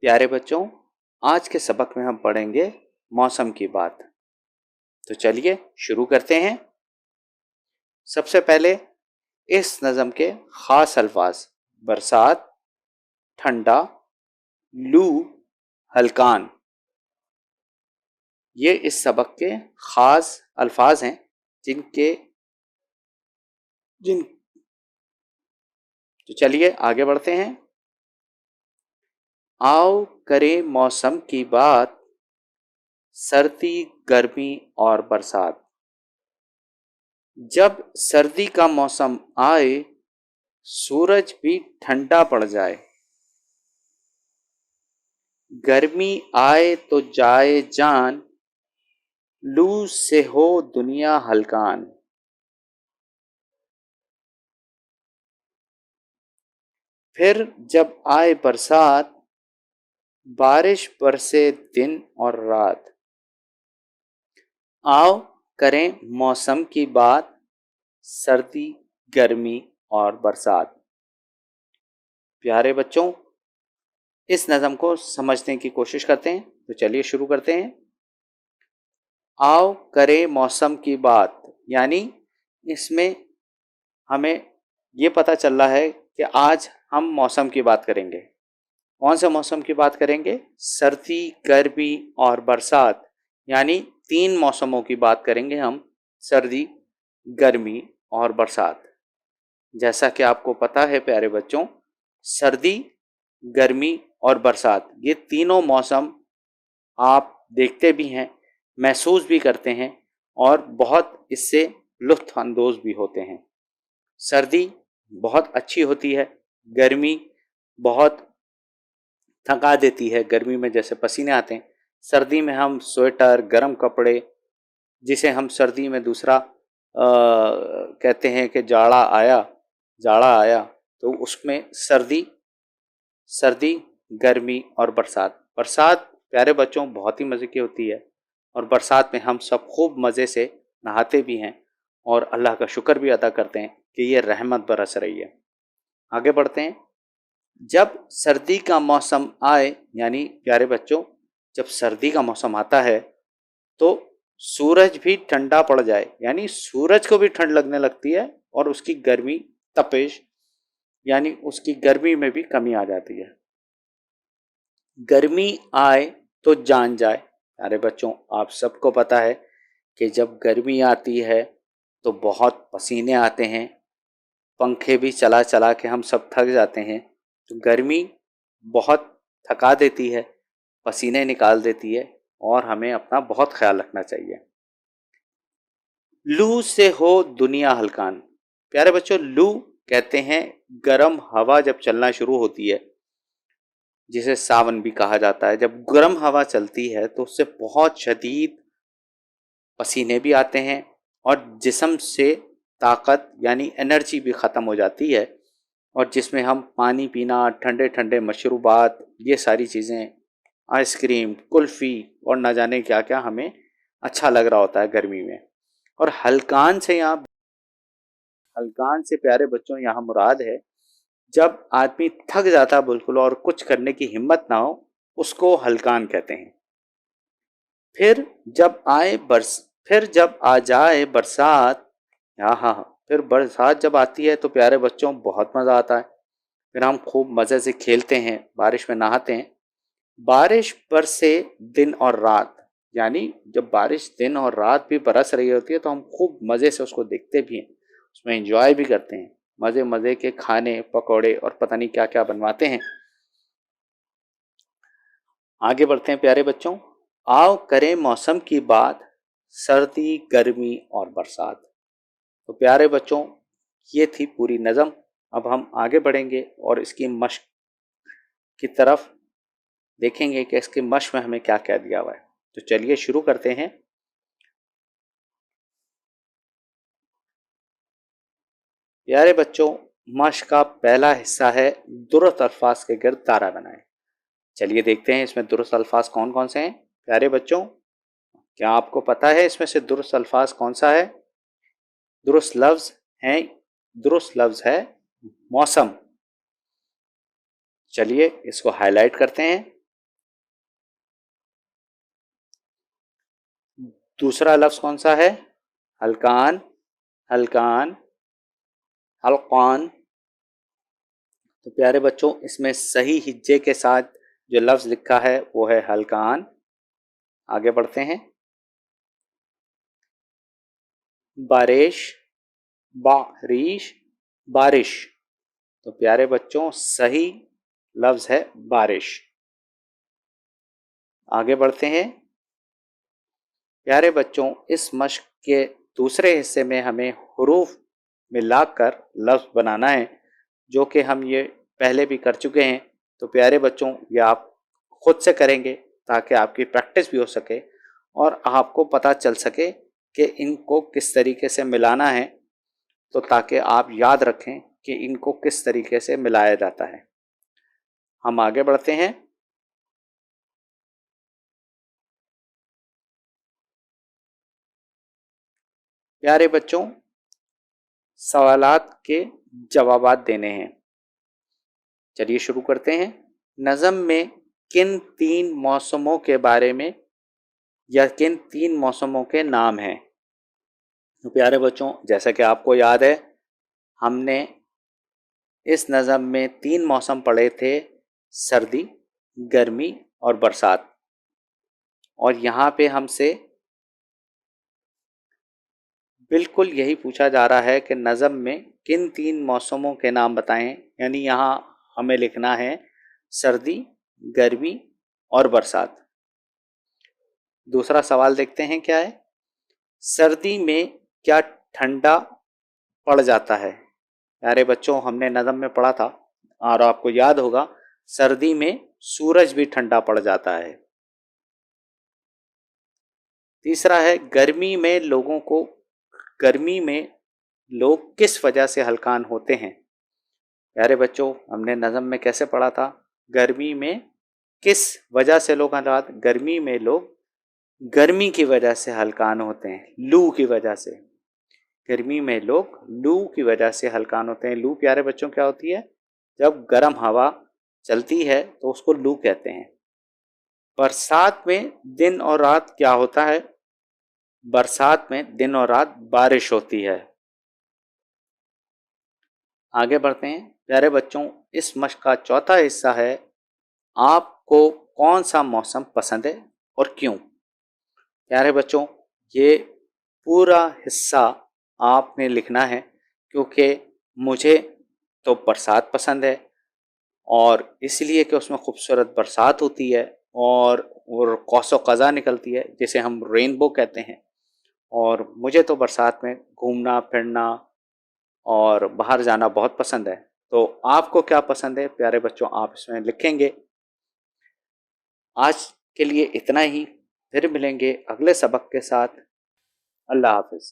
प्यारे बच्चों, आज के सबक में हम पढ़ेंगे मौसम की बात। तो चलिए शुरू करते हैं। सबसे पहले इस नज़म के खास अल्फाज बरसात, ठंडा, लू, हल्कान, ये इस सबक के खास अल्फाज हैं जिनके जिन तो चलिए आगे बढ़ते हैं। आओ करें मौसम की बात, सर्दी, गर्मी और बरसात। जब सर्दी का मौसम आए, सूरज भी ठंडा पड़ जाए। गर्मी आए तो जाए जान, लू से हो दुनिया हलकान। फिर जब आए बरसात, बारिश बरसे दिन और रात। आओ करें मौसम की बात, सर्दी, गर्मी और बरसात। प्यारे बच्चों, इस नज़म को समझने की कोशिश करते हैं। तो चलिए शुरू करते हैं। आओ करें मौसम की बात, यानी इसमें हमें ये पता चल रहा है कि आज हम मौसम की बात करेंगे। कौन से मौसम की बात करेंगे? सर्दी, गर्मी और बरसात, यानी 3 मौसमों की बात करेंगे हम। सर्दी, गर्मी और बरसात। जैसा कि आपको पता है प्यारे बच्चों, सर्दी, गर्मी और बरसात, ये तीनों मौसम आप देखते भी हैं, महसूस भी करते हैं और बहुत इससे लुत्फ़ अंदोज़ भी होते हैं। सर्दी बहुत अच्छी होती है, गर्मी बहुत थका देती है। गर्मी में जैसे पसीने आते हैं, सर्दी में हम स्वेटर, गर्म कपड़े, जिसे हम सर्दी में दूसरा कहते हैं कि जाड़ा आया, तो उसमें सर्दी, गर्मी और बरसात। बरसात प्यारे बच्चों बहुत ही मज़े की होती है और बरसात में हम सब खूब मज़े से नहाते भी हैं और अल्लाह का शुक्र भी अदा करते हैं कि ये रहमत बरस रही है। आगे बढ़ते हैं। जब सर्दी का मौसम आए, यानी प्यारे बच्चों, जब सर्दी का मौसम आता है तो सूरज भी ठंडा पड़ जाए, यानी सूरज को भी ठंड लगने लगती है और उसकी गर्मी, तपिश, यानी उसकी गर्मी में भी कमी आ जाती है। गर्मी आए तो जान जाए। प्यारे बच्चों, आप सबको पता है कि जब गर्मी आती है तो बहुत पसीने आते हैं, पंखे भी चला चला के हम सब थक जाते हैं। तो गर्मी बहुत थका देती है, पसीने निकाल देती है और हमें अपना बहुत ख्याल रखना चाहिए। लू से हो दुनिया हलकान। प्यारे बच्चों, लू कहते हैं गर्म हवा जब चलना शुरू होती है, जिसे सावन भी कहा जाता है। जब गर्म हवा चलती है तो उससे बहुत शदीद पसीने भी आते हैं और जिस्म से ताकत यानी एनर्जी भी ख़त्म हो जाती है, और जिसमें हम पानी पीना, ठंडे ठंडे मशरूबात, ये सारी चीज़ें, आइसक्रीम, कुल्फ़ी और न जाने क्या क्या हमें अच्छा लग रहा होता है गर्मी में। और हल्कान से प्यारे बच्चों यहाँ मुराद है जब आदमी थक जाता बिल्कुल और कुछ करने की हिम्मत ना हो, उसको हल्कान कहते हैं। फिर जब आए बरस फिर जब आ जाए बरसात, हाँ हाँ हाँ, फिर बरसात जब आती है तो प्यारे बच्चों बहुत मज़ा आता है। फिर हम खूब मज़े से खेलते हैं, बारिश में नहाते हैं। बारिश बरसे दिन और रात, यानी जब बारिश दिन और रात भी बरस रही होती है तो हम खूब मज़े से उसको देखते भी हैं, उसमें एंजॉय भी करते हैं। मज़े मज़े के खाने, पकौड़े और पता नहीं क्या क्या बनवाते हैं। आगे बढ़ते हैं प्यारे बच्चों। आओ करें मौसम की बात, सर्दी, गर्मी और बरसात। तो प्यारे बच्चों, ये थी पूरी नज़म। अब हम आगे बढ़ेंगे और इसकी मश्क की तरफ देखेंगे कि इसके मश्क में हमें क्या क्या दिया हुआ है। तो चलिए शुरू करते हैं। प्यारे बच्चों, मश्क का पहला हिस्सा है दुरुस्त अल्फाज के गिर्द तारा बनाएं। चलिए देखते हैं इसमें दुरुस्त अल्फाज कौन कौन से हैं। प्यारे बच्चों, क्या आपको पता है इसमें से दुरुस्त अल्फाज कौन सा है? दुरुस्त लफ्ज है दुरुस्त लफ्ज है मौसम। चलिए इसको हाईलाइट करते हैं। दूसरा लफ्ज़ कौन सा है? हल्कान, हल्कान, हल्कान। तो प्यारे बच्चों, इसमें सही हिज्जे के साथ जो लफ्ज़ लिखा है वो है हल्कान। आगे बढ़ते हैं। बारिश, बारिश, बारिश। तो प्यारे बच्चों, सही लफ्ज़ है बारिश। आगे बढ़ते हैं। प्यारे बच्चों, इस मश्क के दूसरे हिस्से में हमें हुरूफ मिलाकर लफ्ज़ बनाना है, जो कि हम ये पहले भी कर चुके हैं। तो प्यारे बच्चों, ये आप खुद से करेंगे ताकि आपकी प्रैक्टिस भी हो सके और आपको पता चल सके कि इनको किस तरीके से मिलाना है, तो ताकि आप याद रखें कि इनको किस तरीके से मिलाया जाता है। हम आगे बढ़ते हैं। प्यारे बच्चों, सवालात के जवाबात देने हैं। चलिए शुरू करते हैं। नज़म में किन 3 मौसमों के बारे में या किन 3 मौसमों के नाम हैं? तो प्यारे बच्चों, जैसा कि आपको याद है, हमने इस नज़म में 3 मौसम पढ़े थे, सर्दी, गर्मी और बरसात। और यहाँ पे हमसे बिल्कुल यही पूछा जा रहा है कि नज़म में किन 3 मौसमों के नाम बताएं। यानी यहाँ हमें लिखना है सर्दी, गर्मी और बरसात। दूसरा सवाल देखते हैं क्या है। सर्दी में क्या ठंडा पड़ जाता है? प्यारे बच्चों, हमने नज़म में पढ़ा था और आपको याद होगा, सर्दी में सूरज भी ठंडा पड़ जाता है। तीसरा है, गर्मी में लोग किस वजह से हलकान होते हैं? प्यारे बच्चों, हमने नज़म में कैसे पढ़ा था? गर्मी में किस वजह से लोग गर्मी में लोग गर्मी की वजह से हलकान होते हैं, लू की वजह से। गर्मी में लोग लू की वजह से हलकान होते हैं। लू प्यारे बच्चों क्या होती है? जब गर्म हवा चलती है तो उसको लू कहते हैं। बरसात में दिन और रात क्या होता है? बरसात में दिन और रात बारिश होती है। आगे बढ़ते हैं। प्यारे बच्चों, इस मश्क का चौथा हिस्सा है, आपको कौन सा मौसम पसंद है और क्यों? प्यारे बच्चों, ये पूरा हिस्सा आपने लिखना है, क्योंकि मुझे तो बरसात पसंद है और इसलिए कि उसमें खूबसूरत बरसात होती है और कौसो क़ज़ा निकलती है, जिसे हम रेनबो कहते हैं। और मुझे तो बरसात में घूमना फिरना और बाहर जाना बहुत पसंद है। तो आपको क्या पसंद है प्यारे बच्चों, आप इसमें लिखेंगे। आज के लिए इतना ही। फिर मिलेंगे अगले सबक के साथ। अल्लाह हाफ़िज़।